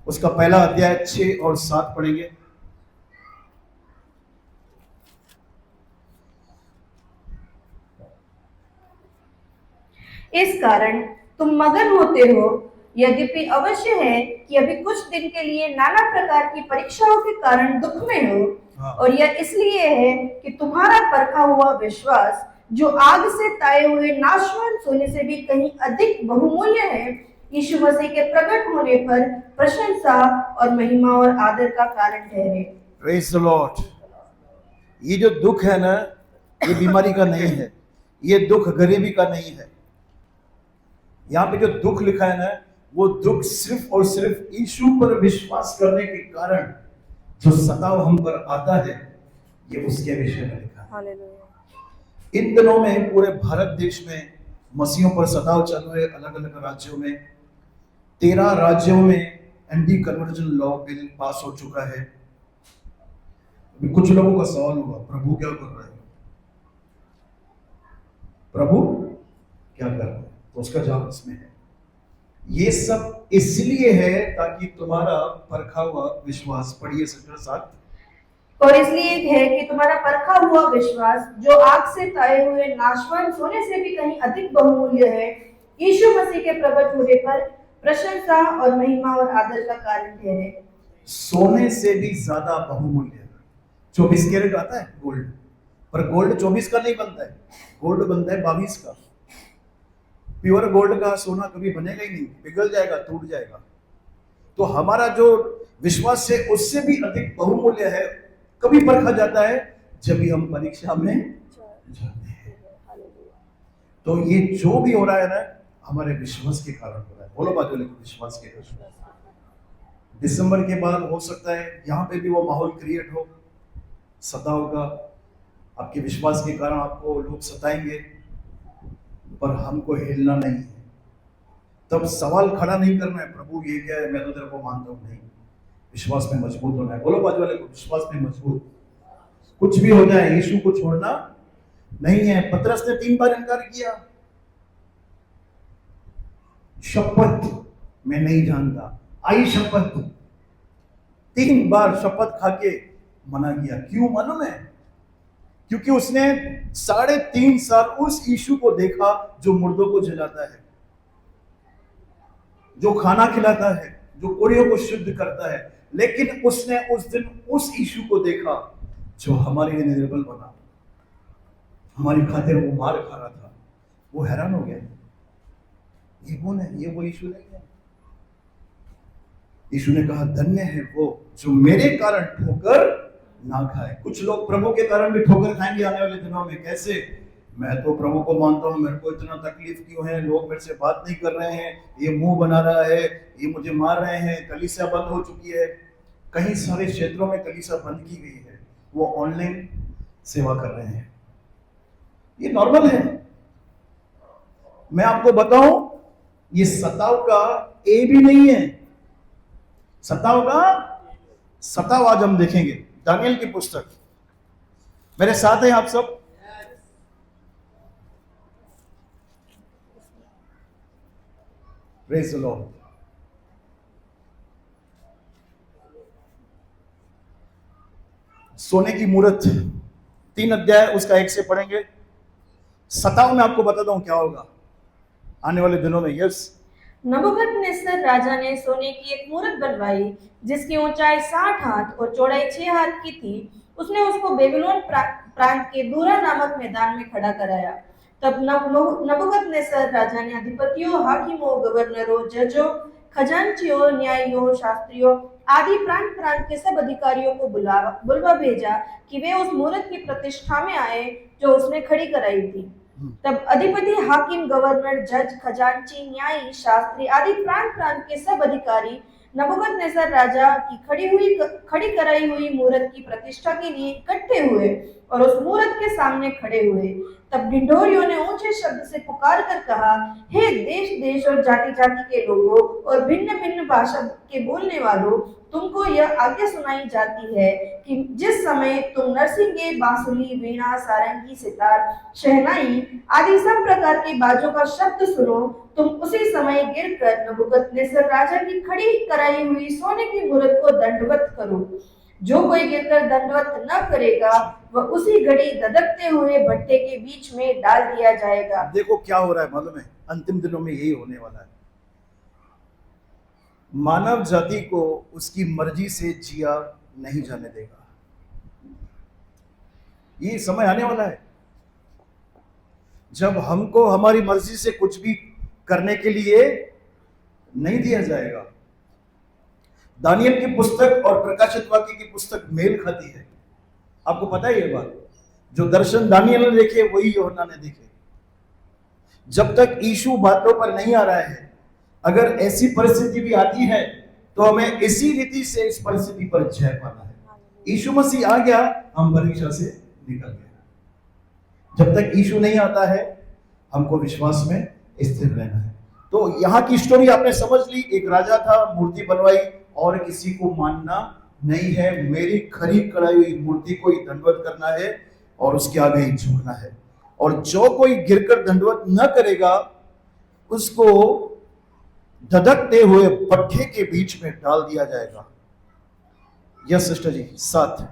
उसका पहला अध्याय 6 और 7 पढ़ेंगे। इस कारण तुम मगन होते हो, यद्यपि अवश्य है कि अभी कुछ दिन के लिए नाना प्रकार की परीक्षाओं के कारण दुख में हो। हाँ। और यह इसलिए है कि तुम्हारा परखा हुआ विश्वास, जो आग से ताए हुए नाशवान सोने से भी कहीं अधिक बहुमूल्य है, यीशु मसीह के प्रकट होने पर प्रशंसा और महिमा और आदर का कारण ठहरे। Praise the Lord. ये जो दुख है ना, ये बीमारी का नहीं है, ये दुख गरीबी का नहीं है। यहाँ पे जो दुख लिखा है ना, वो दुख सिर्फ और सिर्फ यीशु पर विश्वास करने के कारण जो सताव हम पर आता है, ये उसके विषय में लिखा है। हालेलुया। इन दिनों में पूरे भारत देश में मसीहों पर सताव चालू है। अलग अलग राज्यों में 13 राज्यों में anti conversion law bill pass हो चुका है। अभी कुछ लोगों का सवाल होगा, प्रभु क्या कर रहे हैं, प्रभु क्या कर रहे हैं? तो उसका जवाब इसमें है, ये सब इसलिए है ताकि तुम्हारा परखा हुआ विश्वास, पढ़िए 7। और इसलिए है कि तुम्हारा परखा हुआ विश्वास, जो आग से ताए हुए नाशवान सोने से भी कहीं अधिक बहुमूल्य है, यीशु मसीह के प्रकट होने पर प्रशंसा और महिमा और आदर का कारण ठहरे। सोने से भी ज्यादा बहुमूल्य। 24 कैरेट आता है गोल्ड, पर गोल्ड 24 का नहीं बनता है, गोल्ड बनता है 22 का। प्योर गोल्ड का सोना कभी बनेगा ही नहीं, पिघल जाएगा, टूट जाएगा। तो हमारा जो विश्वास है उससे भी अधिक बहुमूल्य है। कभी परखा जाता है जब भी हम परीक्षा में जाते हैं। तो ये जो भी हो रहा है ना, हमारे विश्वास के कारण हो रहा है। बोलो बात, विश्वास के कारण। दिसंबर के बाद हो सकता है यहाँ पे भी वो माहौल क्रिएट हो सताव का। आपके विश्वास के कारण आपको लोग सताएंगे, पर हमको हिलना नहीं है। तब सवाल खड़ा नहीं करना है, प्रभु ये क्या है, मैं तो तेरे को मानता हूं। नहीं, विश्वास में मजबूत होना है। बोलो बाजू वाले को, विश्वास में मजबूत। कुछ भी हो जाए, यीशु को छोड़ना नहीं है। पतरस ने 3 बार इनकार किया, शपथ मैं नहीं जानता, आई शपथ, 3 बार शपथ खाके मना किया। क्यों मालूम है? क्योंकि उसने 3.5 साल उस यीशु को देखा जो मुर्दों को जलाता है, जो खाना खिलाता है, जो कोड़ियों को शुद्ध करता है। लेकिन उसने उस दिन उस यीशु को देखा जो हमारे लिए निर्बल बना, हमारी खातिर वो मार खा रहा था। वो हैरान हो गया, ये कौन है? ये वो यीशु नहीं है। यीशु ने कहा, धन्य है वो जो मेरे कारण ठोकर ना खाए। कुछ लोग प्रभु के कारण भी ठोकर खाएंगे आने वाले दिनों में। कैसे? मैं तो प्रभु को मानता हूँ, मेरे को इतना तकलीफ क्यों है, लोग मेरे से बात नहीं कर रहे हैं, ये मुंह बना रहा है, ये मुझे मार रहे हैं, कलीसिया बंद हो चुकी है। कई सारे क्षेत्रों में कलीसिया बंद की गई है, वो ऑनलाइन सेवा कर रहे हैं। ये नॉर्मल है। मैं आपको बताऊं, ये सताव का ए भी नहीं है। सताव आज हम देखेंगे दानियल की पुस्तक। मेरे साथ हैं आप सब? Praise the Lord. सोने की मूरत 3 अध्याय उसका 1 से पढ़ेंगे। सताव में आपको बताता हूं क्या होगा आने वाले दिनों में। यस, नबूकदनेस्सर राजा ने सोने की एक मूरत बनवाई, जिसकी ऊंचाई 60 हाथ और चौड़ाई 6 हाथ की थी। उसने उसको बेबीलोन प्रांत के दूरा नामक मैदान में खड़ा कराया। तब नबूकदनेस्सर राजा ने अधिपतियों, हाकिमों, गवर्नरों, जजों, खजांचियों, न्यायियों, शास्त्रियों आदि प्रांत प्रांत के सब अधिकारियों को बुलवा भेजा कि वे उस मूरत की प्रतिष्ठा में आए जो उसने खड़ी कराई थी। तब अधिपति, हाकिम, गवर्नर, जज, खजांची, न्यायी, शास्त्री आदि प्रांत प्रांत के सब अधिकारी नबूकदनेस्सर राजा की खड़ी कराई हुई मूरत की प्रतिष्ठा के लिए इकट्ठे हुए और उस मूरत के सामने खड़े हुए। तब ढिंढोरियों ने ऊंचे शब्द से पुकार कर कहा, हे देश देश और जाति जाति के लोगों और भिन्न भिन्न भाषा के बोलने वालों, तुमको यह आज्ञा सुनाई जाती है कि जिस समय तुम नरसिंगे, बांसुरी, वीणा, सारंगी, सितार, शहनाई आदि सब प्रकार के बाजों का शब्द सुनो, तुम उसी समय गिरकर नबूकदनेस्सर राजा की खड़ी कराई हुई सोने की मूरत को दंडवत करो। जो कोई गिरकर दंडवत न करेगा वह उसी घड़ी धधकते हुए भट्टे के बीच में डाल दिया जाएगा। देखो क्या हो रहा है मालूम है, अंतिम दिनों में यही होने वाला है। मानव जाति को उसकी मर्जी से जिया नहीं जाने देगा। ये समय आने वाला है जब हमको हमारी मर्जी से कुछ भी करने के लिए नहीं दिया जाएगा। दानियल की पुस्तक और प्रकाशित वाक्य की पुस्तक मेल खाती है। आपको पता है ये बात? जो दर्शन दानियल ने देखे वही यूहन्ना ने देखे। जब तक यीशु बातों पर नहीं आ रहा है, अगर ऐसी परिस्थिति भी आती है तो हमें इसी रीति से इस परिस्थिति पर जय पाना है। यीशु मसीह आ गया, हम परीक्षा से निकल गए। जब तक यीशु नहीं आता है हमको विश्वास में स्थिर रहना है। तो यहाँ की स्टोरी आपने समझ ली। एक राजा था, मूर्ति बनवाई और किसी को मानना नहीं है। मेरी खरी कराई हुई मूर्ति को ही दंडवत करना है और उसके आगे ही झुकना है। और जो कोई गिरकर दंडवत न करेगा उसको धधकते हुए भट्ठे के बीच में डाल दिया जाएगा। यस सिस्टर जी, 7।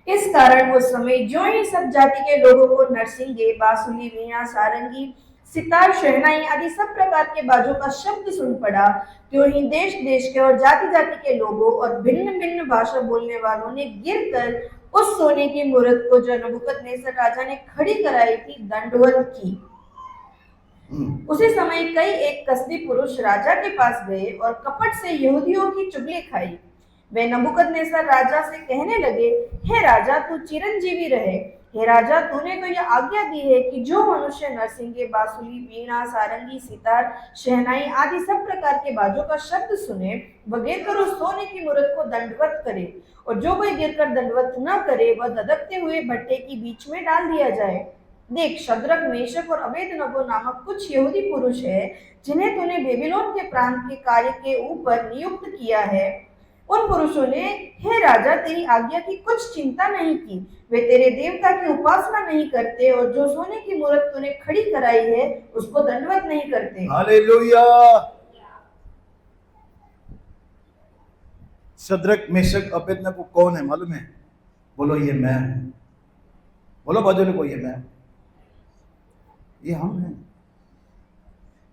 इस कारण वो समय जो ही सब जाति के लोगों को नरसिंगे, बांसुरी, वीणा, सारंगी, सितार, शहनाई आदि सब प्रकार के बाजों का शब्द सुन पड़ा, त्यों ही देश देश के और जाति जाति के लोगों और भिन्न भिन्न भाषा बोलने वालों ने गिरकर उस सोने की मूरत को जो नबूकदनेस्सर राजा ने खड़ी कराई थी दंडवत की। उसी समय कई एक कसदी पुरुष राजा के पास गए और कपट से यहूदियों की चुगली खाई। वे नबूकदनेस्सर राजा से कहने लगे, हे राजा, तू चिरंजीवी रहे। हे राजा, तूने तो यह आज्ञा दी है कि जो मनुष्य नरसिंगे, बांसुरी, वीणा, सारंगी, सितार, शहनाई आदि सब प्रकार के बाजों का शब्द सुने वह गिरकर उस सोने की मूरत को दंडवत करे, और जो कोई गिरकर दंडवत न करे वह धधकते हुए भट्टे के बीच में डाल दिया जाए। देख, शद्रक, मेशक और अबेदनगो नामक कुछ यहूदी पुरुष है जिन्हें तूने बेबीलोन के प्रांत के कार्य के ऊपर नियुक्त किया है। उन पुरुषों ने, हे राजा, तेरी आज्ञा की कुछ चिंता नहीं की। वे तेरे देवता की उपासना नहीं करते और जो सोने की मूरत तूने खड़ी कराई है उसको दंडवत नहीं करते। हालेलुया। शद्रक, मेशक, अबेदनगो कौन है मालूम है? बोलो ये मैं। बोलो बाजू को, ये मैं, ये हम हैं।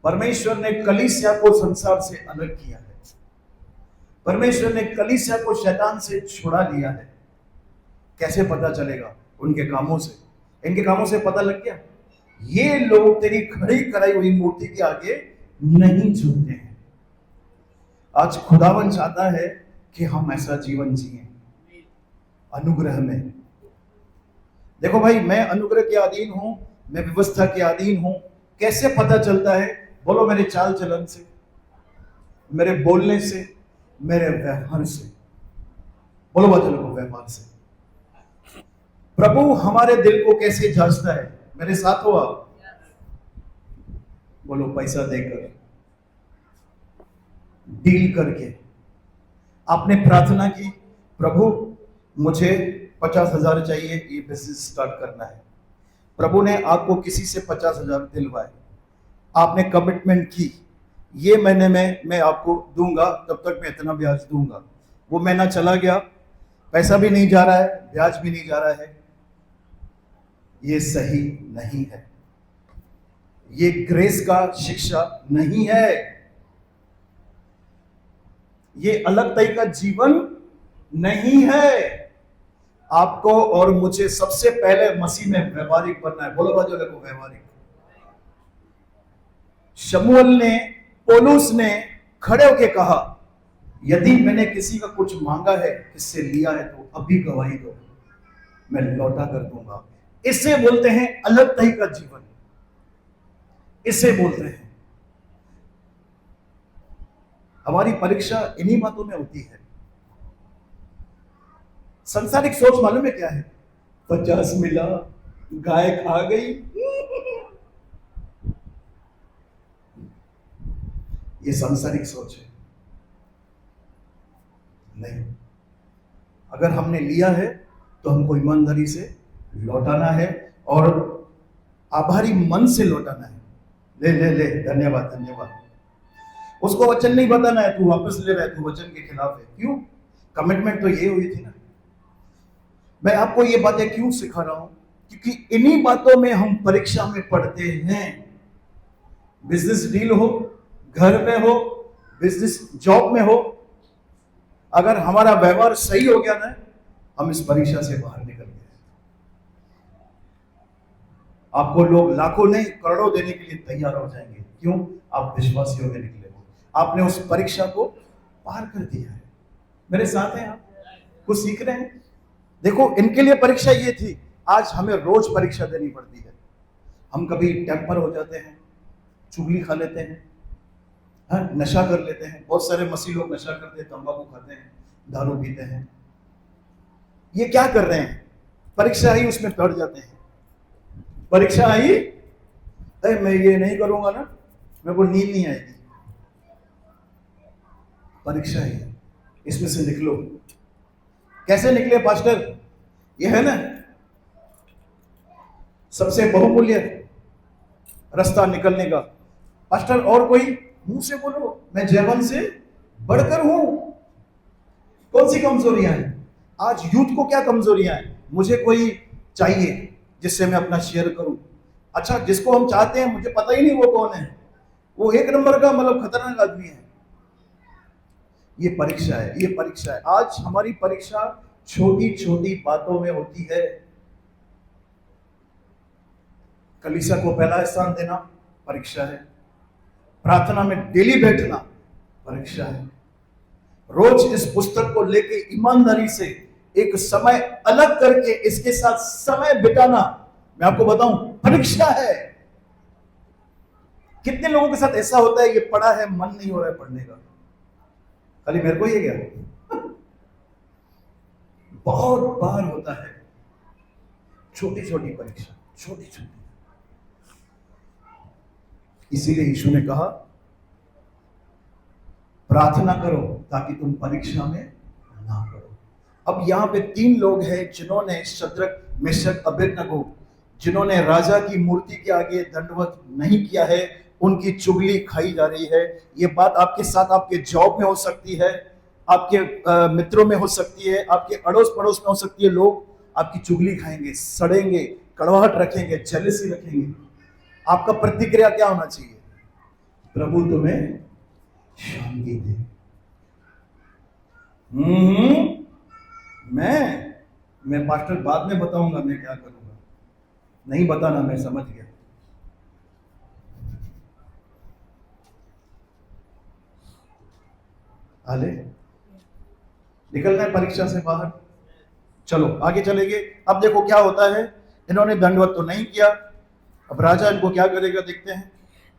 परमेश्वर ने कलीसिया को संसार से अलग किया है। परमेश्वर ने कलीसिया को शैतान से छुड़ा लिया है। कैसे पता चलेगा? उनके कामों से। इनके कामों से पता लग गया, ये लोग तेरी खड़ी कराई हुई मूर्ति के आगे नहीं झुकते हैं। आज खुदावन चाहता है कि हम ऐसा जीवन जिए अनुग्रह में। देखो भाई, मैं अनुग्रह के अधीन हूं, मैं व्यवस्था के अधीन हूं। कैसे पता चलता है? बोलो मेरे चाल चलन से, मेरे बोलने से, मेरे व्यवहार से। बोलो बच्चों को, व्यवहार से। प्रभु हमारे दिल को कैसे जांचता है? मेरे साथ हो आप? बोलो पैसा देकर, डील करके। आपने प्रार्थना की, प्रभु मुझे 50,000 चाहिए, ये बिजनेस स्टार्ट करना है। प्रभु ने आपको किसी से 50,000 दिलवाए। आपने कमिटमेंट की, ये महीने में मैं आपको दूंगा, तब तक मैं इतना ब्याज दूंगा। वो महीना चला गया, पैसा भी नहीं जा रहा है, ब्याज भी नहीं जा रहा है। ये सही नहीं है। ये ग्रेस का शिक्षा नहीं है। ये अलग तरह का जीवन नहीं है। आपको और मुझे सबसे पहले मसीह में व्यवहारिक बनना है। बोलो बाजू को, व्यवहारिक। शमूएल ने, पौलुस ने खड़े होके कहा, यदि मैंने किसी का कुछ मांगा है, किससे लिया है, तो अभी गवाही दो, मैं लौटा कर दूंगा। इसे बोलते हैं अलग तरह का जीवन। इसे बोलते हैं। हमारी परीक्षा इन्हीं बातों में होती है। संसारिक सोच मालूम है क्या है? 50 मिला, गाय खा गई। ये सांसारिक सोच है। नहीं, अगर हमने लिया है तो हमको ईमानदारी से लौटाना है और आभारी मन से लौटाना है, ले ले ले, धन्यवाद धन्यवाद। उसको वचन नहीं बताना है, तू वापस ले रहा है, तू वचन के खिलाफ है। क्यों? कमिटमेंट तो ये हुई थी ना। मैं आपको ये बातें क्यों सिखा रहा हूं? क्योंकि इन्हीं बातों में हम परीक्षा में पढ़ते हैं। बिजनेस डील हो, घर में हो, बिजनेस जॉब में हो, अगर हमारा व्यवहार सही हो गया ना, हम इस परीक्षा से बाहर निकल गए। आपको लोग लाखों नहीं करोड़ों देने के लिए तैयार हो जाएंगे। क्यों? आप विश्वासियों में निकले हो, आपने उस परीक्षा को पार कर दिया है। मेरे साथ हैं आप? कुछ सीख रहे हैं? देखो, इनके लिए परीक्षा ये थी, आज हमें रोज परीक्षा देनी पड़ती है। हम कभी टेम्पर हो जाते हैं, चुगली खा लेते हैं, हाँ, नशा कर लेते हैं। बहुत सारे मसीह लोग नशा करते हैं, तंबाकू खाते हैं, दारू पीते हैं। ये क्या कर रहे हैं? परीक्षा आई उसमें पड़ जाते हैं। परीक्षा आई, अरे मैं ये नहीं करूंगा ना, मेरे को नींद नहीं आएगी। परीक्षा है, इसमें से निकलो। कैसे निकले पास्टर? ये है ना सबसे बहुमूल्य रास्ता निकलने का। पास्टर और कोई? मुंह से बोलो, मैं जयवंत से बढ़कर हूं। कौन सी कमजोरियां हैं? आज यूथ को क्या कमजोरियां हैं? मुझे कोई चाहिए जिससे मैं अपना शेयर करूं। अच्छा, जिसको हम चाहते हैं मुझे पता ही नहीं वो कौन है, वो एक नंबर का मतलब खतरनाक आदमी है। ये परीक्षा है, ये परीक्षा है। आज हमारी परीक्षा छोटी छोटी बातों में होती है। कलीसिया को पहला स्थान देना परीक्षा है, प्रार्थना में डेली बैठना परीक्षा है, रोज इस पुस्तक को लेके ईमानदारी से एक समय अलग करके इसके साथ समय बिताना, मैं आपको बताऊं, परीक्षा है। कितने लोगों के साथ ऐसा होता है, ये पढ़ा है, मन नहीं हो रहा है पढ़ने का, खाली मेरे को ये क्या? बहुत बार होता है। छोटी छोटी परीक्षा, छोटी छोटी। इसीलिए यीशु ने कहा प्रार्थना करो ताकि तुम परीक्षा में ना पड़ो। अब यहां पे 3 लोग हैं जिन्होंने शद्रक, मेशक, अबेदनगो, जिन्होंने राजा की मूर्ति के आगे दंडवत नहीं किया है, उनकी चुगली खाई जा रही है। ये बात आपके साथ आपके जॉब में हो सकती है, आपके मित्रों में हो सकती है, आपके अड़ोस पड़ोस में हो सकती है। लोग आपकी चुगली खाएंगे, सड़ेंगे, कड़वाहट रखेंगे, जेलसी रखेंगे। आपका प्रतिक्रिया क्या होना चाहिए? प्रभु तुम्हें शांति दे। मैं पास्टर बाद में बताऊंगा मैं क्या करूंगा, नहीं बताना, मैं समझ गया। आले निकलना है परीक्षा से बाहर। चलो आगे चलेंगे। अब देखो क्या होता है। इन्होंने दंडवत तो नहीं किया, अब राजा इनको क्या करेगा देखते हैं।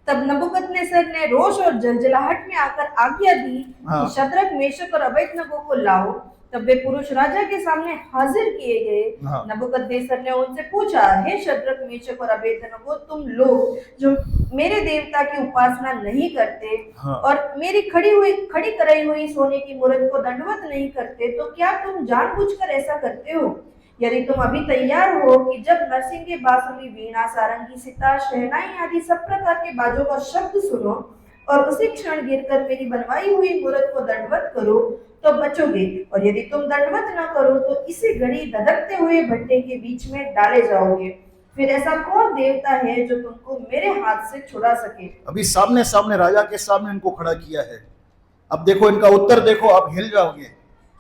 तब नबूकदनेस्सर ने रोष और जलजलाहट में आकर आज्ञा दी हाँ। कि शद्रक, मेशक और अबेदनगो को लाओ। तब वे पुरुष राजा के सामने हाजिर किए गए। हाँ। नबूकदनेस्सर ने उनसे पूछा, हे शद्रक, मेशक और अबेदनगो, तुम लोग जो मेरे देवता की उपासना नहीं करते, हाँ। और मेरी खड़ी कराई हुई सोने की मूर्त को दंडवत नहीं करते, तो क्या तुम जानबूझकर ऐसा करते हो? यदि तुम अभी तैयार हो कि जब नरसिंगे, बांसुरी, वीणा, सारंगी, सितार, शहनाई आदि सब प्रकार के बाजों का शब्द सुनो और उसी क्षण गिरकर मेरी बनवाई हुई मूर्त को दंडवत करो तो बचोगे, और यदि तुम दंडवत न करो तो इसी घड़ी धधकते हुए भट्टे के बीच में डाले जाओगे। फिर ऐसा कौन देवता है जो तुमको मेरे हाथ से छुड़ा सके? अभी सामने सामने राजा के सामने इनको खड़ा किया है। अब देखो इनका उत्तर देखो, आप हिल जाओगे।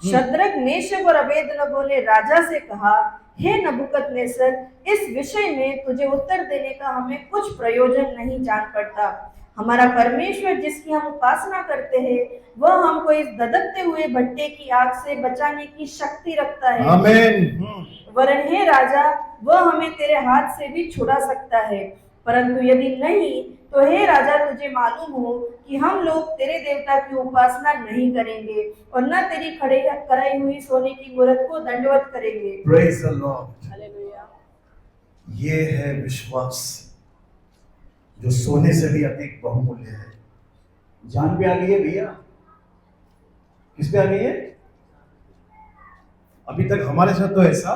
शद्रक, मेशक और अबेदनगो ने राजा से कहा, हे नबूकदनेस्सर, इस विषय में तुझे उत्तर देने का हमें कुछ प्रयोजन नहीं जान पड़ता। हमारा परमेश्वर जिसकी हम उपासना करते हैं, वह हमको इस धधकते हुए भट्टे की आग से बचाने की शक्ति रखता है। आमीन। वरन हे राजा, वह हमें तेरे हाथ से भी छुड़ा सकता है। परंतु यदि नहीं, तो हे राजा, तुझे मालूम हो कि हम लोग तेरे देवता की उपासना नहीं करेंगे और न तेरी कराई हुई सोने की मूर्त को दंडवत करेंगे। Praise the Lord. हालेलुया। ये है विश्वास जो सोने से भी अधिक बहुमूल्य है। जान पे आ गई है भैया? किस पे आ गई है? अभी तक हमारे साथ तो ऐसा,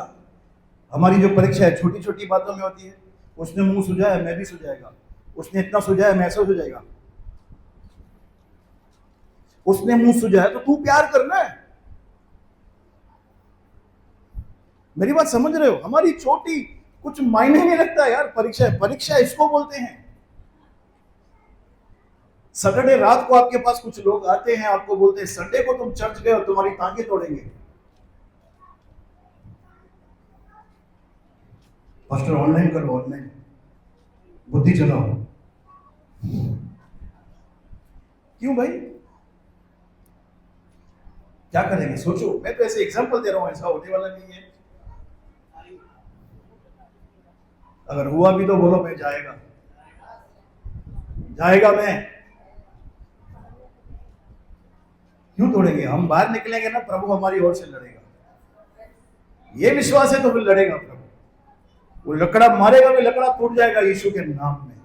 हमारी जो परीक्षा है छोटी छोटी बातों में होती है। उसने मुंह सुझाया, मैं भी सुझाएगा। उसने इतना सुझाया, मैं ऐसा सुझाएगा? उसने मुंह सुझाया तो तू प्यार करना है। मेरी बात समझ रहे हो? हमारी चोटी कुछ मायने नहीं लगता यार। परीक्षा, परीक्षा इसको बोलते हैं। सैटरडे रात को आपके पास कुछ लोग आते हैं, आपको बोलते हैं संडे को तुम चर्च गए और तुम्हारी टांगे तोड़ेंगे। पास्टर ऑनलाइन करो, ऑनलाइन बुद्धि चलाओ। क्यों भाई? क्या करेंगे? सोचो। मैं तो ऐसे एग्जांपल दे रहा हूं, ऐसा होने वाला नहीं है। अगर हुआ भी तो बोलो मैं जाएगा, जाएगा मैं। क्यों तोड़ेंगे? हम बाहर निकलेंगे ना, प्रभु हमारी ओर से लड़ेगा। ये विश्वास है तो फिर लड़ेगा प्रभु। वो लकड़ा मारेगा भी, लकड़ा टूट जाएगा यीशु के नाम में।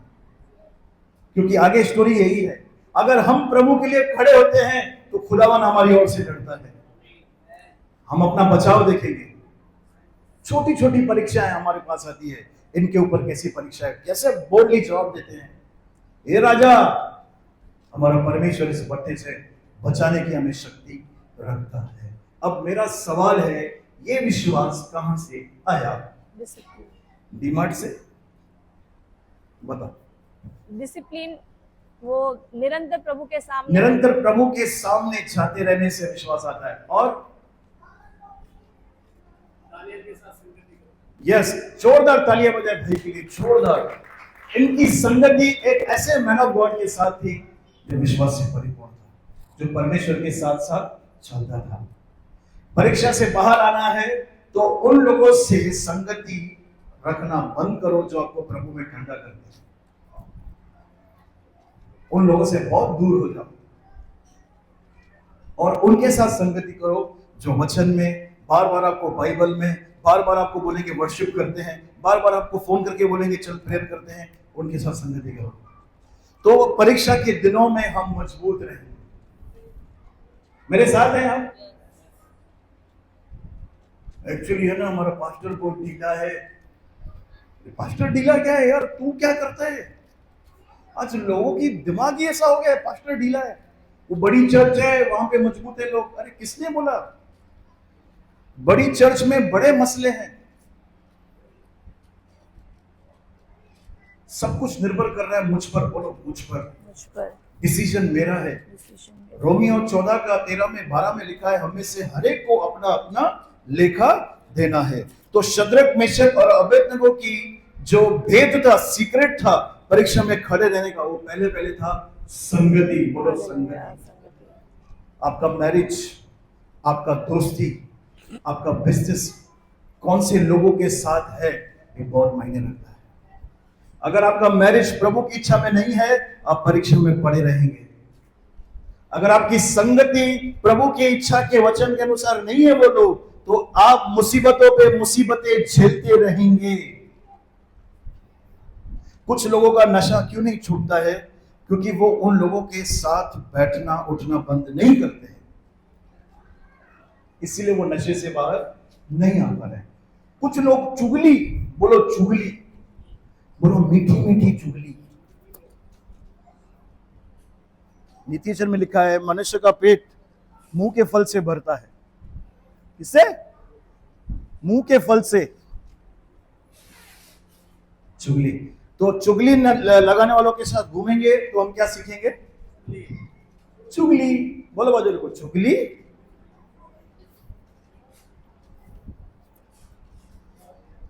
क्योंकि आगे स्टोरी यही है, अगर हम प्रभु के लिए खड़े होते हैं तो खुदावन हमारी ओर से लड़ता है। हम अपना बचाव देखेंगे। छोटी छोटी परीक्षाएं हमारे पास आती है, इनके ऊपर कैसी परीक्षा है, कैसे बोल्डली जवाब देते हैं। हे राजा, हमारा परमेश्वर इस भट्टे से बचाने की हमें शक्ति रखता है। अब मेरा सवाल है, ये विश्वास कहां से आया? डीमार्ट से? बता। डिसिप्लिन, वो निरंतर प्रभु के सामने, निरंतर प्रभु के सामने जाते रहने से विश्वास आता है। और यस, जोरदार तालियां बजाए भाई के लिए, जोरदार। इनकी संगति एक ऐसे मैन ऑफ गॉड के साथ थी जो विश्वास से परिपूर्ण था, जो परमेश्वर के साथ साथ चलता था। परीक्षा से बाहर आना है तो उन लोगों से संगति रखना बंद करो जो आपको प्रभु में ठंडा करते हैं। उन लोगों से बहुत दूर हो जाओ और उनके साथ संगति करो जो वचन में बार बार आपको, बाइबल में बार बार आपको बोलेंगे वर्शिप करते हैं, बार बार आपको फोन करके बोलेंगे चल प्रेयर करते हैं। उनके साथ संगति करो तो परीक्षा के दिनों में हम मजबूत रहें। मेरे साथ हैं आप? एक्चुअली है ना, हमारा पास्टर को ढीला है। पास्टर ढीला क्या है यार? तू क्या करता है? आज लोगों की दिमाग ही ऐसा हो गया है, पास्टर ढीला है, वो बड़ी चर्च है वहां पे मजबूत है लोग। अरे किसने बोला? बड़ी चर्च में बड़े मसले हैं। सब कुछ निर्भर कर रहा है मुझ पर। बोलो मुझ पर। डिसीजन मेरा है। रोमियो 14:13 में लिखा है, हमें से हर एक को अपना अपना लेखा देना है। तो शद्रक, मेशक और अबेदनगो की जो भेद था, सीक्रेट था परीक्षा में खड़े रहने का, वो पहले था संगति। बोलो संगति। आपका मैरिज, आपका दोस्ती, आपका बिजनेस कौन से लोगों के साथ है, ये बहुत मायने रखता है। अगर आपका मैरिज प्रभु की इच्छा में नहीं है, आप परीक्षा में पड़े रहेंगे। अगर आपकी संगति प्रभु की इच्छा के वचन के अनुसार नहीं है वो लोग, तो आप मुसीबतों पे मुसीबतें झेलते रहेंगे। कुछ लोगों का नशा क्यों नहीं छूटता है? क्योंकि वो उन लोगों के साथ बैठना उठना बंद नहीं करते हैं, इसीलिए वो नशे से बाहर नहीं आ पा रहे। कुछ लोग चुगली, बोलो चुगली, बोलो मीठी मीठी चुगली। नीतिवचन में लिखा है, मनुष्य का पेट मुंह के फल से भरता है। किससे? मुंह के फल से। चुगली। तो चुगली लगाने वालों के साथ घूमेंगे तो हम क्या सीखेंगे? चुगली। बोलो बाजू को, चुगली।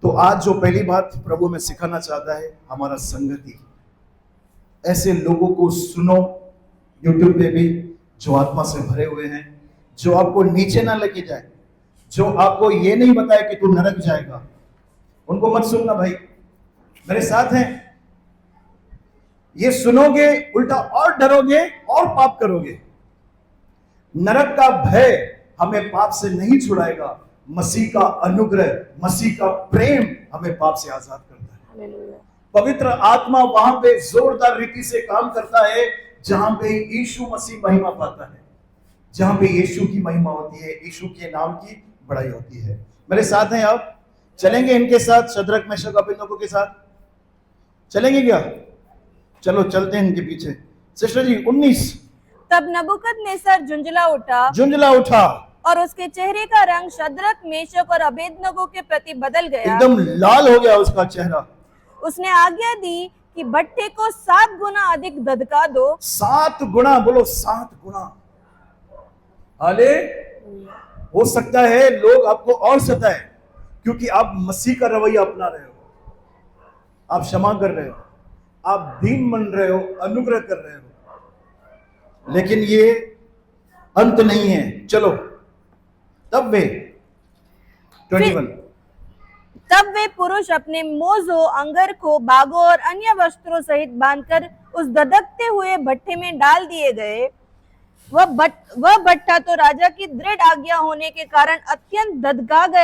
तो आज जो पहली बात प्रभु में सिखाना चाहता है, हमारा संगति। ऐसे लोगों को सुनो यूट्यूब पे भी, जो आत्मा से भरे हुए हैं, जो आपको नीचे ना लेके जाए, जो आपको ये नहीं बताए कि तू नरक जाएगा, उनको मत सुनना भाई। मेरे साथ हैं? ये सुनोगे उल्टा और डरोगे और पाप करोगे। नरक का भय हमें पाप से नहीं छुड़ाएगा, मसीह का अनुग्रह, मसीह का प्रेम हमें पाप से आजाद करता है। पवित्र आत्मा वहां पे जोरदार रीति से काम करता है जहां पे यीशु मसीह महिमा पाता है, जहां पे यीशु की महिमा होती है, यीशु के नाम की बड़ाई होती है। मेरे साथ हैं आप? चलेंगे इनके साथ, शद्रक, मेशक, अबेदनगो के साथ चलेंगे क्या? चलो चलते हैं इनके पीछे। सिस्टर जी 19। तब नबूकदनेस्सर झुंझला उठा झुंझला उठा, और उसके चेहरे का रंग शद्रक, मेशक और अबेदनगो के प्रति बदल गया। एकदम लाल हो गया उसका चेहरा। उसने आज्ञा दी कि भट्ठे को 7 गुना अधिक धधका दो। 7 गुना, बोलो 7 गुना। हाले, हो सकता है लोग आपको और सताए क्योंकि आप मसीह का रवैया अपना रहे हो, आप क्षमा कर रहे हो, आप दीन बन रहे हो, अनुग्रह कर रहे हो, लेकिन ये अंत नहीं है। चलो तब वे 21। तब वे पुरुष अपने मोजों, अंगरखों, बागों और अन्य वस्त्रों सहित बांधकर उस धधकते हुए भट्ठे में डाल दिए गए। वह भट्ठा तो राजा की दृढ़ आज्ञा होने के कारण अत्यंत धधकाया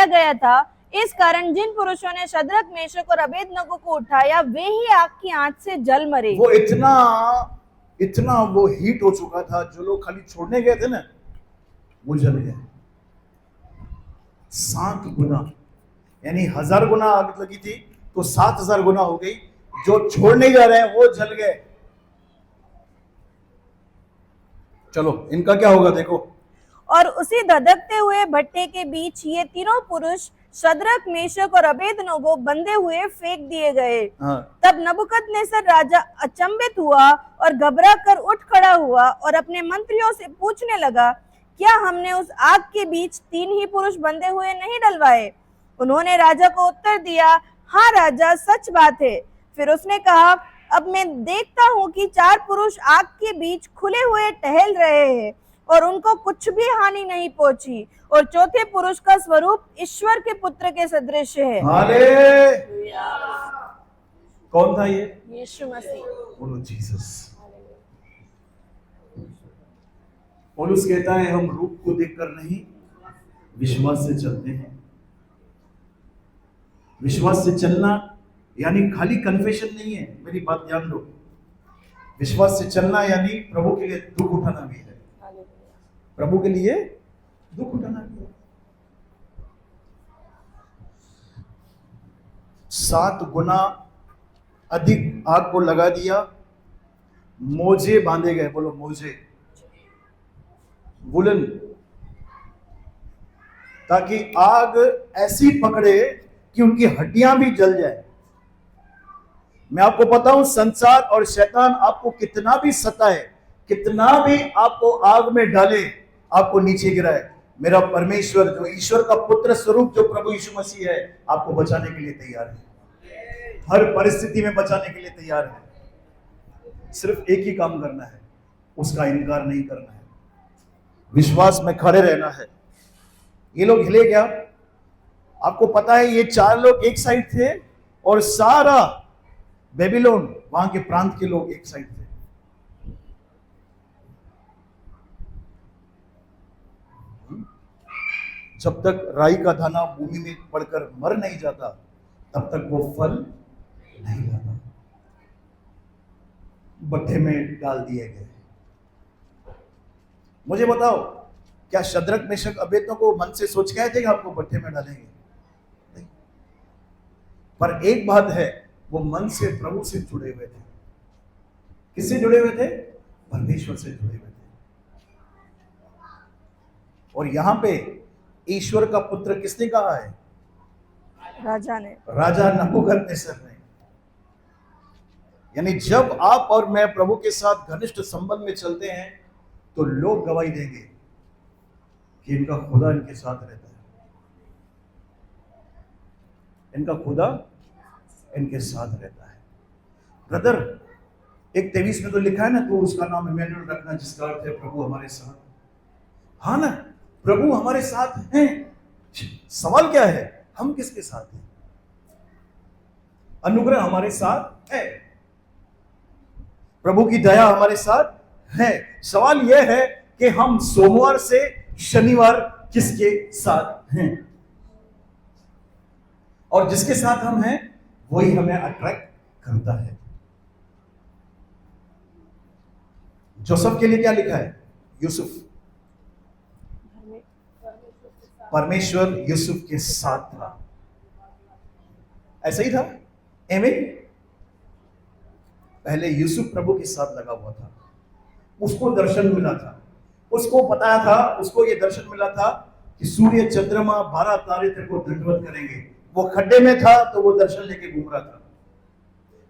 गया था। इस कारण जिन पुरुषों ने शद्रक, मेशक और अबेदनगो को उठाया, वे ही आग की आंच से जल मरे। वो इतना वो हीट हो चुका था, जो लोग खाली छोड़ने गए थे ना, वो जल गए। 7 गुना, यानी 1000 गुना आग लगी थी तो 7000 गुना हो गई। जो छोड़ने जा रहे हैं वो जल गए। चलो इनका क्या होगा देखो। और उसी धधकते हुए भट्टे के बीच ये तीनों पुरुष शद्रक, मेशक और अबेदनगो बंधे हुए फेंक दिए गए। हाँ। तब नबूकदनेस्सर राजा अचंभित हुआ और घबरा कर उठ खड़ा हुआ और अपने मंत्रियों से पूछने लगा, क्या हमने उस आग के बीच 3 ही पुरुष बंधे हुए नहीं डलवाए? उन्होंने राजा को उत्तर दिया, हाँ राजा, सच बात है। फिर उसने कहा, अब मैं देखता हूँ कि 4 पुरुष आग के बीच खुले हुए टहल रहे हैं और उनको कुछ भी हानि नहीं पहुंची, और चौथे पुरुष का स्वरूप ईश्वर के पुत्र के सदृश है। हालेलुया। कौन था ये? यीशु मसीह। बोलो जीसस। पौलुस कहता है हम रूप को देखकर नहीं, विश्वास से चलते हैं। विश्वास से चलना यानी खाली कन्फेशन नहीं है, मेरी बात ध्यान लो। विश्वास से चलना यानी प्रभु के लिए दुख उठाना भी है। प्रभु के लिए दुख उठाना भी है। 7 गुना अधिक आग को लगा दिया। मोजे बांधे गए, बोलो मोजे, वुलन, ताकि आग ऐसी पकड़े कि उनकी हड्डियां भी जल जाए। मैं आपको पता हूं, संसार और शैतान आपको कितना भी सताए, कितना भी आपको आग में डाले, आपको नीचे गिराए, मेरा परमेश्वर जो ईश्वर का पुत्र स्वरूप जो प्रभु यीशु मसीह है, आपको बचाने के लिए तैयार है। हर परिस्थिति में बचाने के लिए तैयार है। सिर्फ एक ही काम करना है, उसका इनकार नहीं करना है, विश्वास में खड़े रहना है। ये लोग हिले क्या? आपको पता है ये 4 लोग एक साइड थे और सारा बेबीलोन, वहां के प्रांत के लोग एक साइड थे। जब तक राई का दाना भूमि में पड़कर मर नहीं जाता, तब तक वो फल नहीं लाता। भट्ठे में डाल दिए गए। मुझे बताओ, क्या शद्रक, मेशक, अबेदनगो मन से सोच के आए थे कि आपको भट्ठे में डालेंगे? नहीं। पर एक बात है, वो मन से प्रभु से जुड़े हुए थे। किससे जुड़े हुए थे? परमेश्वर से जुड़े हुए थे। और यहां पे ईश्वर का पुत्र किसने कहा है? राजा ने, राजा नबूकदनेस्सर ने। यानी जब आप और मैं प्रभु के साथ घनिष्ठ संबंध में चलते हैं तो लोग गवाही देंगे कि इनका खुदा इनके साथ रहता है, इनका खुदा इनके साथ रहता है। ब्रदर, 1:23 में तो लिखा है ना, तो उसका नाम इमैनुएल रखना, जिसका अर्थ है प्रभु हमारे साथ। हाँ ना, प्रभु हमारे साथ हैं। सवाल क्या है, हम किसके साथ हैं? अनुग्रह हमारे साथ है, प्रभु की दया हमारे साथ है। सवाल यह है कि हम सोमवार से शनिवार किसके साथ हैं? और जिसके साथ हम हैं वही हमें अट्रैक्ट करता है। जोसेफ के लिए क्या लिखा है? यूसुफ, परमेश्वर यूसुफ के साथ था। ऐसा ही था? एमेन। पहले यूसुफ प्रभु के साथ लगा हुआ था, उसको दर्शन मिला था, उसको पता था, उसको ये दर्शन मिला था कि सूर्य चंद्रमा 12 तारे तेरे को दंडवत करेंगे। वो खड्डे में था तो वो दर्शन लेके घूम रहा था,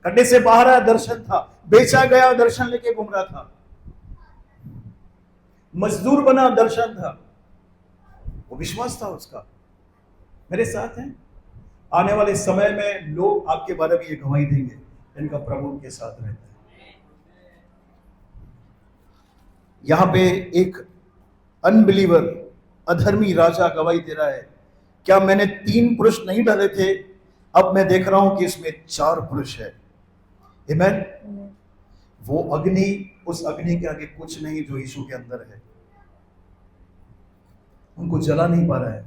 खड्डे से बाहर आया दर्शन था, बेचा गया दर्शन लेके घूम रहा था, मजदूर बना दर्शन था, वो विश्वास था उसका। मेरे साथ हैं, आने वाले समय में लोग आपके बारे में ये गवाही देंगे, इनका प्रभु उनके साथ रहता है। यहां पे एक अनबिलीवर, अधर्मी राजा गवाही दे रहा है, क्या मैंने 3 पुरुष नहीं डाले थे, अब मैं देख रहा हूं कि इसमें 4 पुरुष है। आमीन। वो अग्नि, उस अग्नि के आगे कुछ नहीं जो यीशु के अंदर है, उनको जला नहीं पा रहा है।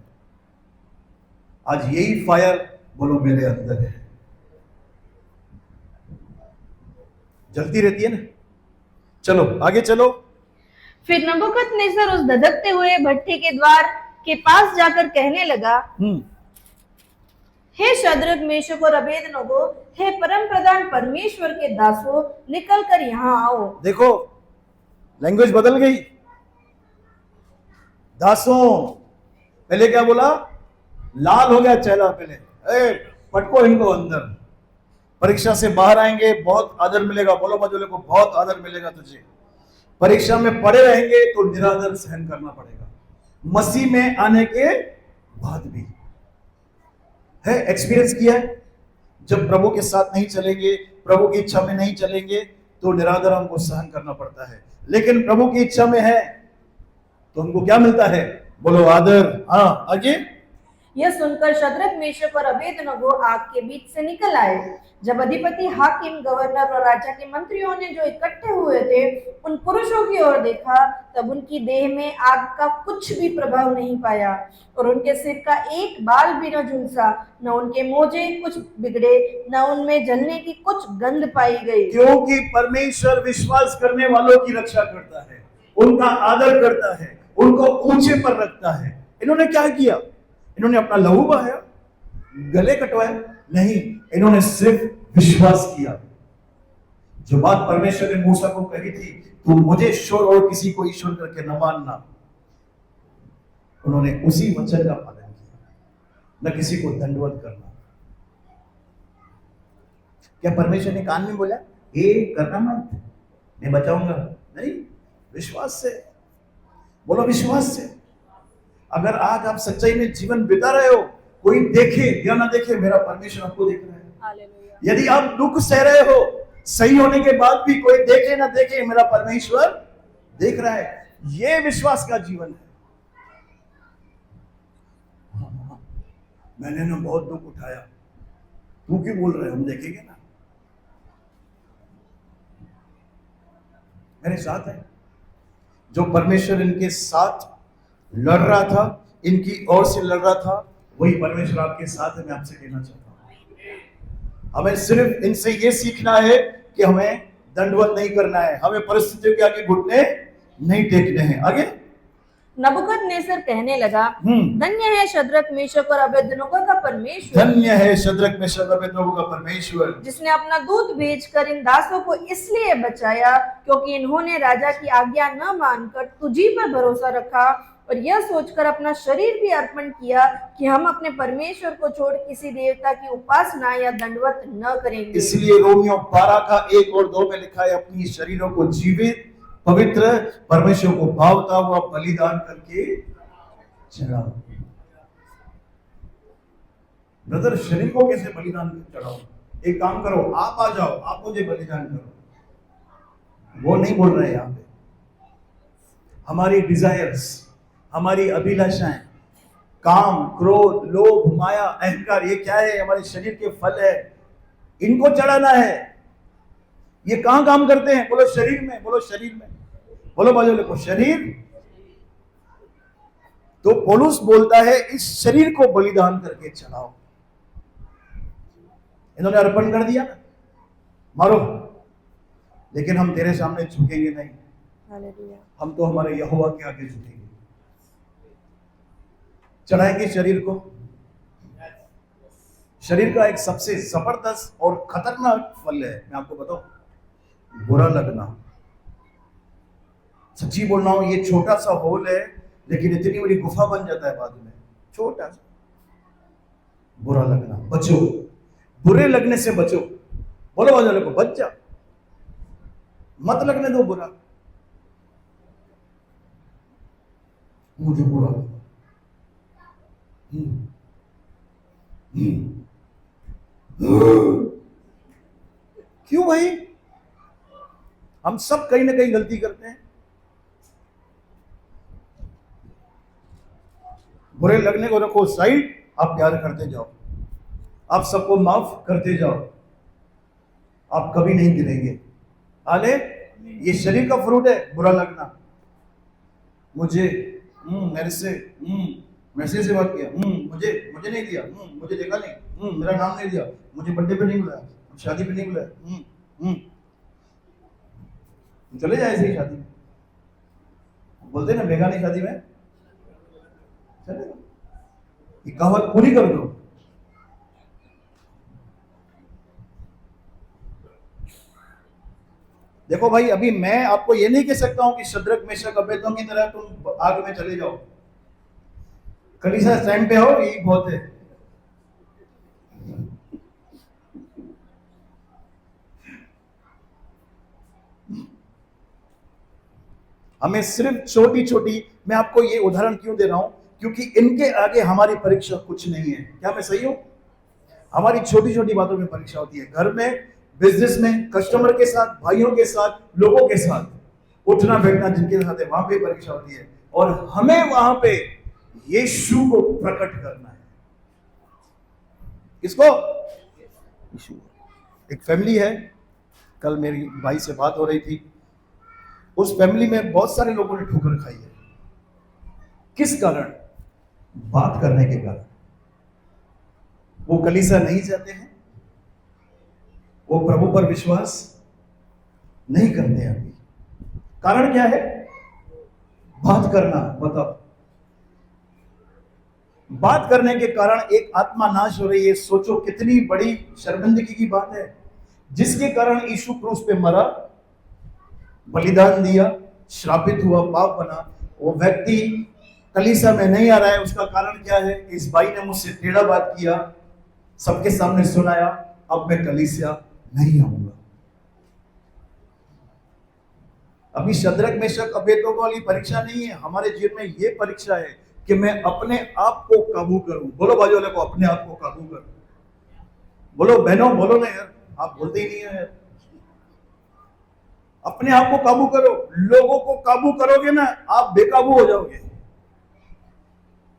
आज यही फायर बोलो मेरे अंदर है, जलती रहती है ना। चलो आगे चलो। फिर नबूकदनेस्सर उस धधकते हुए भट्ठी के द्वार के पास जाकर कहने लगा, हे शद्रक, मेशक और अबेदनगो, हे परम प्रधान परमेश्वर के दासों, निकल कर यहाँ आओ। देखो लैंग्वेज बदल गई। दासों, पहले क्या बोला, लाल हो गया चेहरा। पहले पटको इनको अंदर, परीक्षा से बाहर आएंगे बहुत आदर मिलेगा। बोलो मजोले को, बहुत आदर मिलेगा तुझे। परीक्षा में पड़े रहेंगे तो निरादर सहन करना पड़ेगा, मसीह में आने के बाद भी है। एक्सपीरियंस किया है, जब प्रभु के साथ नहीं चलेंगे, प्रभु की इच्छा में नहीं चलेंगे तो निरादर हमको सहन करना पड़ता है। लेकिन प्रभु की इच्छा में है तो हमको क्या मिलता है, बोलो आदर। हाँ आगे। यह सुनकर शद्रक, मेशक और अबेदनगो आग के बीच से निकल आए। जब अधिपति, हाकिम, गवर्नर और राजा के मंत्रियों ने जो इकट्ठे हुए थे उन पुरुषों की ओर देखा, तब उनकी देह में आग का कुछ भी प्रभाव नहीं पाया और उनके सिर का एक बाल भी न झुलसा, न उनके मोजे कुछ बिगड़े, न उनमें जलने की कुछ गंध पाई गई। क्योंकि परमेश्वर विश्वास करने वालों की रक्षा करता है, उनका आदर करता है, उनको ऊंचे पर रखता है। इन्होंने क्या किया, इन्होंने अपना लहू बहाया, गले कटवाए नहीं, इन्होंने सिर्फ विश्वास किया। जो बात परमेश्वर ने मूसा को कही थी, तू मुझे ईश्वर और किसी को ईश्वर करके न मानना, उन्होंने उसी वचन का पालन किया, न किसी को दंडवत करना। क्या परमेश्वर ने कान में बोला ये करना मत, मैं बचाऊंगा? नहीं, विश्वास से बोलो, विश्वास से। अगर आज आप सच्चाई में जीवन बिता रहे हो, कोई देखे या ना देखे, मेरा परमेश्वर आपको देख रहा है। हालेलुया। यदि आप दुख सह रहे हो, सही होने के बाद भी कोई देखे ना देखे, मेरा परमेश्वर देख रहा है। ये विश्वास का जीवन है। मैंने ना बहुत दुख उठाया, तू क्यों बोल रहे हो, हम देखेंगे ना। मेरे साथ है, जो परमेश्वर इनके साथ लड़ रहा था, इनकी ओर से लड़ रहा था, वही परमेश्वर आपके साथ है। मैं आपसे कहना चाहता हूं, हमें सिर्फ इनसे ये सीखना है कि हमें दंडवत नहीं करना है, हमें परिस्थितियों के आगे घुटने नहीं टेकने हैं। आगे नबूकदनेस्सर कहने लगा, धन्य है शद्रक, मेशक और अबेदनगो का परमेश्वर, धन्य है शद्रक, मेशक और अबेदनगो का परमेश्वर, जिसने अपना दूत भेजकर इन दासों को इसलिए बचाया क्योंकि इन्होंने राजा की आज्ञा न मानकर तुझी पर भरोसा रखा और यह सोचकर अपना शरीर भी अर्पण किया कि हम अपने परमेश्वर को छोड़ किसी देवता की उपासना या दंडवत न करेंगे। इसलिए रोमियो 12 का 1 और 2 में लिखा है, अपनी शरीरों को जीवित, पवित्र, परमेश्वर को भावता हुआ बलिदान करके चढ़ाओ। ब्रदर, शरीर को कैसे बलिदान चढ़ाओ? एक काम करो, आप आ जाओ, आप मुझे बलिदान करो। वो नहीं बोल रहे यहां पे। हमारी डिजायर्स, हमारी अभिलाषाएं, काम, क्रोध, लोभ, माया, अहंकार, ये क्या है? हमारे शरीर के फल है, इनको चढ़ाना है। ये कहां काम करते हैं? बोलो शरीर में, बोलो शरीर में, बोलो बाजू लिखो शरीर। तो पौलुस बोलता है इस शरीर को बलिदान करके चढ़ाओ। इन्होंने अर्पण कर दिया ना, मारो, लेकिन हम तेरे सामने झुकेंगे नहीं, हम तो हमारे यहोवा के आगे झुकेंगे। चढ़ाएंगे शरीर को। शरीर का एक सबसे जबरदस्त और खतरनाक फल है, मैं आपको बताऊं, बुरा लगना। सच्ची बोल रहा हूं, ये छोटा सा होल है लेकिन इतनी बड़ी गुफा बन जाता है बाद में। छोटा सा बुरा लगना, बचो, बुरे लगने से बचो। बोलो वाले को, बच जा, मत लगने दो बुरा। मुझे बुरा लगा, क्यों भाई? हम सब कहीं ना कहीं गलती करते हैं। बुरे लगने को रखो साइड, आप प्यार करते जाओ, आप सबको माफ करते जाओ, आप कभी नहीं गिरेंगे। आले, ये शरीर का फ्रूट है बुरा लगना। मुझे मेरे से मैसेज से बात किया, मुझे नहीं दिया, मुझे देखा नहीं, मेरा नाम नहीं दिया, मुझे बर्थडे पे नहीं बुलाया, शादी पे नहीं बुलाया, चले जाए ऐसे ही शादी में। बोलते ना बेगानी शादी में चलेगा, ये कहावत पूरी कर दो। देखो भाई, अभी मैं आपको ये नहीं कह सकता हूं कि शद्रक मेशक अबेदनगो की तरह तुम आग में चले जाओ। कलीसिया टाइम पे हो, यही बहुत है। हमें सिर्फ छोटी छोटी, मैं आपको ये उदाहरण क्यों दे रहा हूं, क्योंकि इनके आगे हमारी परीक्षा कुछ नहीं है। क्या मैं सही हूं? हमारी छोटी छोटी बातों में परीक्षा होती है। घर में, बिजनेस में, कस्टमर के साथ, भाइयों के साथ, लोगों के साथ उठना बैठना जिनके साथ है, वहां पे परीक्षा होती है। और हमें वहां पे यीशु को प्रकट करना है। किसको? यीशु। एक फैमिली है, कल मेरी भाई से बात हो रही थी, उस फैमिली में बहुत सारे लोगों ने ठोकर खाई है। किस कारण? बात करने के कारण। वो कलीसिया नहीं चाहते हैं, वो प्रभु पर विश्वास नहीं करते हैं। अभी कारण क्या है? बात करना। बताओ, बात करने के कारण एक आत्मा नाश हो रही है। सोचो कितनी बड़ी शर्मिंदगी की बात है, जिसके कारण यीशु क्रूस पे मरा, बलिदान दिया, श्रापित हुआ, पाप बना। वो व्यक्ति कलीसिया में नहीं आ रहा है। उसका कारण क्या है? इस भाई ने मुझसे टेढ़ा बात किया, सबके सामने सुनाया, अब मैं कलीसिया नहीं आऊंगा। अभी शद्रक मेशक अबेदनगो वाली परीक्षा नहीं है, हमारे जीवन में ये परीक्षा है कि मैं अपने आप को काबू करूं। बोलो बाजू वाले को, अपने आप को काबू करूं। बोलो बहनों, बोलो ना यार, आप बोलते ही नहीं है यार। अपने आप को काबू करो। लोगों को काबू करोगे ना, आप बेकाबू हो जाओगे।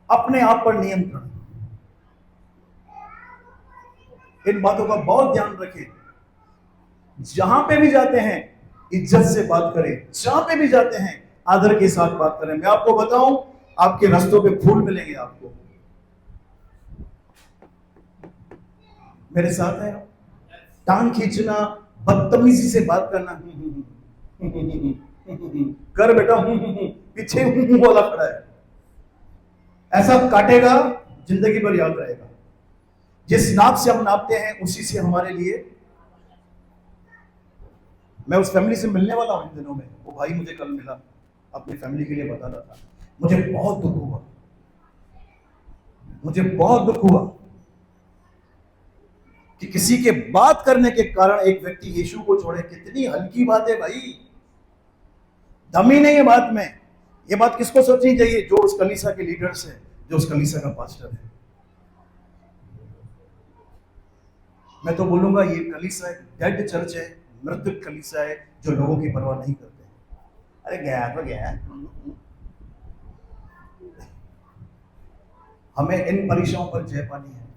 अपने आप पर नियंत्रण। इन बातों का बहुत ध्यान रखें। जहां पे भी जाते हैं इज्जत से बात करें, जहां पे भी जाते हैं आदर के साथ बात करें। मैं आपको बताऊं, आपके रास्तों पे फूल मिलेंगे आपको। मेरे साथ है? टांग खींचना, बदतमीजी से बात करना, कर बेटा, पीछे वाला खड़ा है, ऐसा काटेगा, जिंदगी भर याद रहेगा। जिस नाप से हम नापते हैं उसी से हमारे लिए। मैं उस फैमिली से मिलने वाला हूं इन दिनों में। वो भाई मुझे कल मिला, अपनी फैमिली के लिए बता रहा था। मुझे बहुत दुख हुआ, मुझे बहुत दुख हुआ कि किसी के बात करने के कारण एक व्यक्ति यीशु को छोड़े। कितनी हल्की बात है भाई, दम ही नहीं है बात में। ये बात किसको सोचनी चाहिए? जो उस कलीसिया के लीडर्स है, जो उस कलीसिया का पास्टर है। मैं तो बोलूंगा ये कलीसिया डेड चर्च है, मृतक कलीसिया है, जो लोगों की परवाह नहीं करते। अरे गया तो गया। हमें इन परीक्षाओं पर जय पानी है।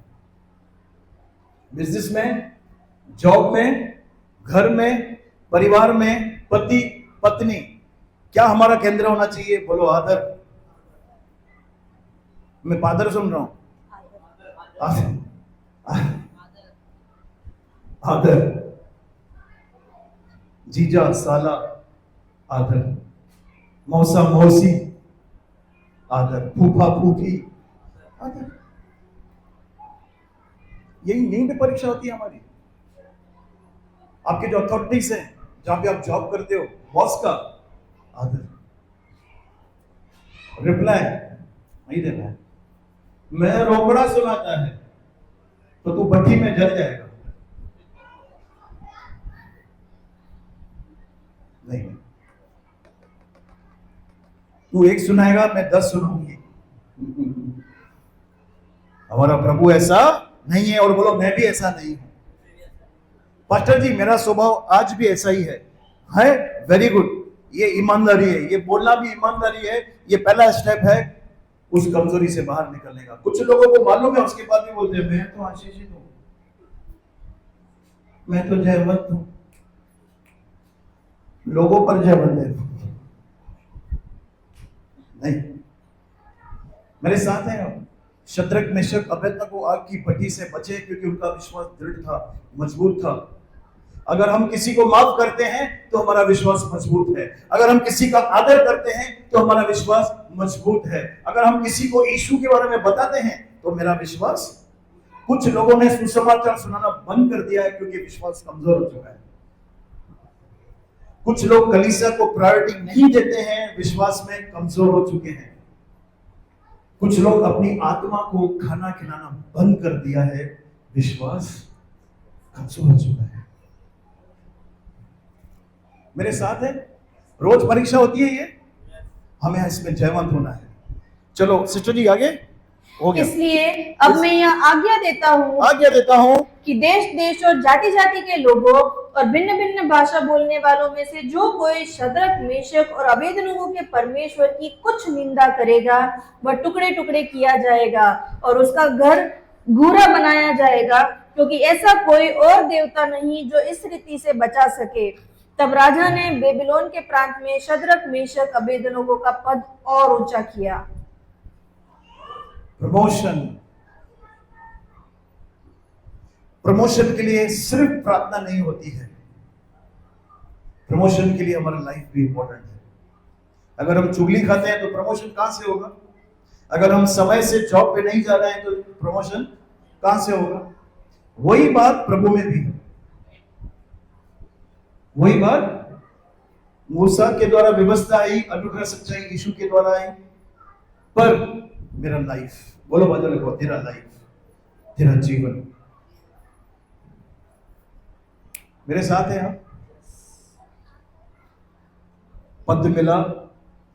बिजनेस में, जॉब में, घर में, परिवार में, पति पत्नी, क्या हमारा केंद्र होना चाहिए? बोलो आदर। मैं पादर सुन रहा हूं। आदर। जीजा साला आदर, मौसा मौसी आदर, फूफा फूफी आदर। यही पे परीक्षा होती है हमारी। आपके जो अथॉरिटीज हैं, जहां पे आप जॉब करते हो, बॉस का आदर, रिप्लाई नहीं देना है। मैं रोकड़ा सुनाता है तो तू भट्टी में जल जाएगा। नहीं, तू एक सुनाएगा, मैं 10 सुनाऊंगी। हमारा प्रभु ऐसा नहीं है। और बोलो, मैं भी ऐसा नहीं हूं। पास्टर जी, मेरा स्वभाव आज भी ऐसा ही है वेरी गुड। ये ईमानदारी है, ये बोलना भी ईमानदारी है। ये पहला स्टेप है उस कमजोरी से बाहर निकलने का। कुछ लोगों को मालूम है, उसके बाद भी बोलते हैं मैं तो आशीषित हूं, मैं तो जयवंत हूं, लोगों पर जयवंत है। नहीं, मेरे साथ हैं आप। शद्रक मेशक अबेदनगो आग की भट्टी से बचे क्योंकि उनका विश्वास दृढ़ था, मजबूत था। अगर हम किसी को माफ करते हैं तो हमारा विश्वास मजबूत है। अगर हम किसी का आदर करते हैं तो हमारा विश्वास मजबूत है। अगर हम किसी को यीशु के बारे में बताते हैं तो मेरा विश्वास। कुछ लोगों ने सुसमाचार सुनाना बंद कर दिया है क्योंकि विश्वास कमजोर हो चुका है। कुछ लोग कलीसिया को प्रायोरिटी नहीं देते हैं, विश्वास में कमजोर हो चुके हैं। कुछ लोग अपनी आत्मा को खाना खिलाना बंद कर दिया है, विश्वास कमजोर हो चुका है। मेरे साथ है, रोज परीक्षा होती है ये, हमें इसमें जयवंत होना है। चलो सिस्टर जी, आगे हो गया। इसलिए अब मैं यह आज्ञा देता हूँ कि देश देश और जाति जाति के लोगों और भिन्न भिन्न भाषा बोलने वालों में से जो कोई शद्रक मेशक और अबेदनगो के परमेश्वर की कुछ निंदा करेगा वह टुकड़े टुकड़े किया जाएगा और उसका घर घूरा बनाया जाएगा, क्योंकि ऐसा कोई और देवता नहीं जो इस रीति से बचा सके। तब राजा ने बेबीलोन के प्रांत में शद्रक मेशक अबेदनगो का पद और ऊंचा किया। प्रमोशन के लिए सिर्फ प्रार्थना नहीं होती है, प्रमोशन के लिए हमारा लाइफ भी इंपॉर्टेंट है। अगर हम चुगली खाते हैं तो प्रमोशन कहां से होगा? अगर हम समय से जॉब पे नहीं जा रहे हैं तो प्रमोशन कहां से होगा? वही बात प्रभु में भी है। वही बात मूसा के द्वारा व्यवस्था आई, अनुग्रह सच्चाई यीशु के द्वारा आई। पर मेरा लाइफ, बोलो बाजू लिखो, तेरा लाइफ, तेरा जीवन मेरे साथ है। आप पद मिला,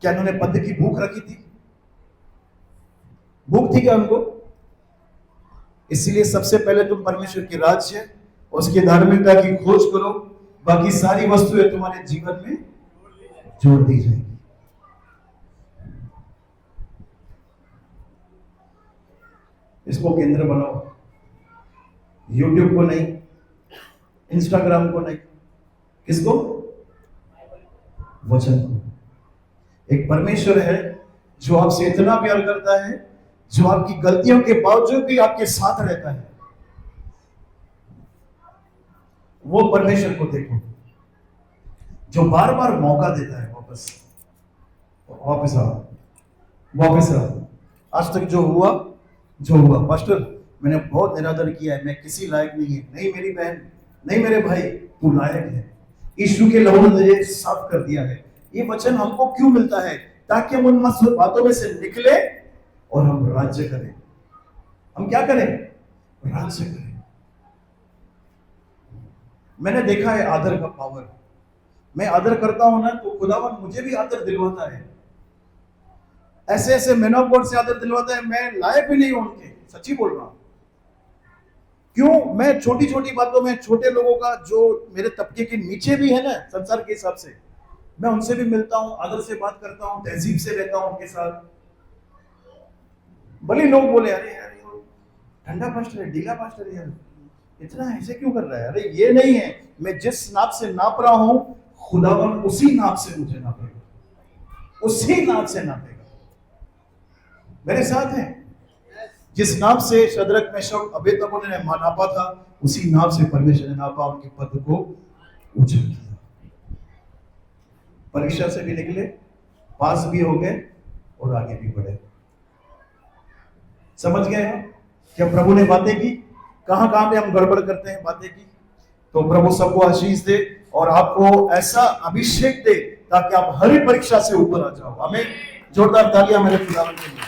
क्या उन्होंने पद की भूख रखी थी? भूख थी क्या उनको? इसलिए सबसे पहले तुम परमेश्वर के राज्य, उसकी धार्मिकता की खोज करो, बाकी सारी वस्तुएं तुम्हारे जीवन में जोड़ दी जाएगी। इसको केंद्र बनाओ, यूट्यूब को नहीं, इंस्टाग्राम को नहीं, किसको? वचन को। एक परमेश्वर है जो आपसे इतना प्यार करता है, जो आपकी गलतियों के बावजूद भी आपके साथ रहता है। वो परमेश्वर को देखो जो बार बार मौका देता है, वापस आओ। आज तक जो हुआ पास्टर, मैंने बहुत निरादर किया है, मैं किसी लायक नहीं है, नहीं मेरी बहन, नहीं मेरे भाई, तू लायक है। यीशु के लहू ने तुझे साफ कर दिया है। ये वचन हमको क्यों मिलता है? ताकि हम उन मस्त बातों में से निकले और हम राज्य करें। हम क्या करें? राज्य करें। मैंने देखा है आदर का पावर। मैं आदर करता हूं ना तो खुदावन मुझे भी आदर दिलवाता है। ऐसे ऐसे मैन ऑफ गॉड से आदर दिलवाता है, मैं लायक भी नहीं हूं उनके, सच्ची बोल रहा हूं। क्यों? मैं छोटी छोटी बातों में छोटे लोगों का, जो मेरे तबके के नीचे भी है ना संसार के हिसाब से, मैं उनसे भी मिलता हूं, आदर से बात करता हूं, तहजीब से रहता हूं उनके साथ। भले लोग बोले अरे यार ठंडा पास्टर है, ढीला पास्टर है, यार इतना ऐसे क्यों कर रहा है? अरे ये नहीं है, मैं जिस नाप से नाप रहा हूं खुदावन उसी नाप से मुझे नापेगा, उसी नाप से नापेगा। मेरे साथ है, जिस नाप से शद्रक मेशक अबेदनगो ने नापा था, उसी नाप से परमेश्वर ने नापा, उनके पद को ऊंचा किया। परीक्षा से भी निकले, पास भी हो गए और आगे भी बढ़े। समझ गए हम क्या प्रभु ने बातें की? कहां कहां पे हम गड़बड़ करते हैं बातें की? तो प्रभु सबको आशीष दे। और आपको ऐसा अभिषेक दे ताकि आप हर परीक्षा से ऊपर आ जाओ। हमें जोरदार तालियां मेरे खुदावंद के लिए।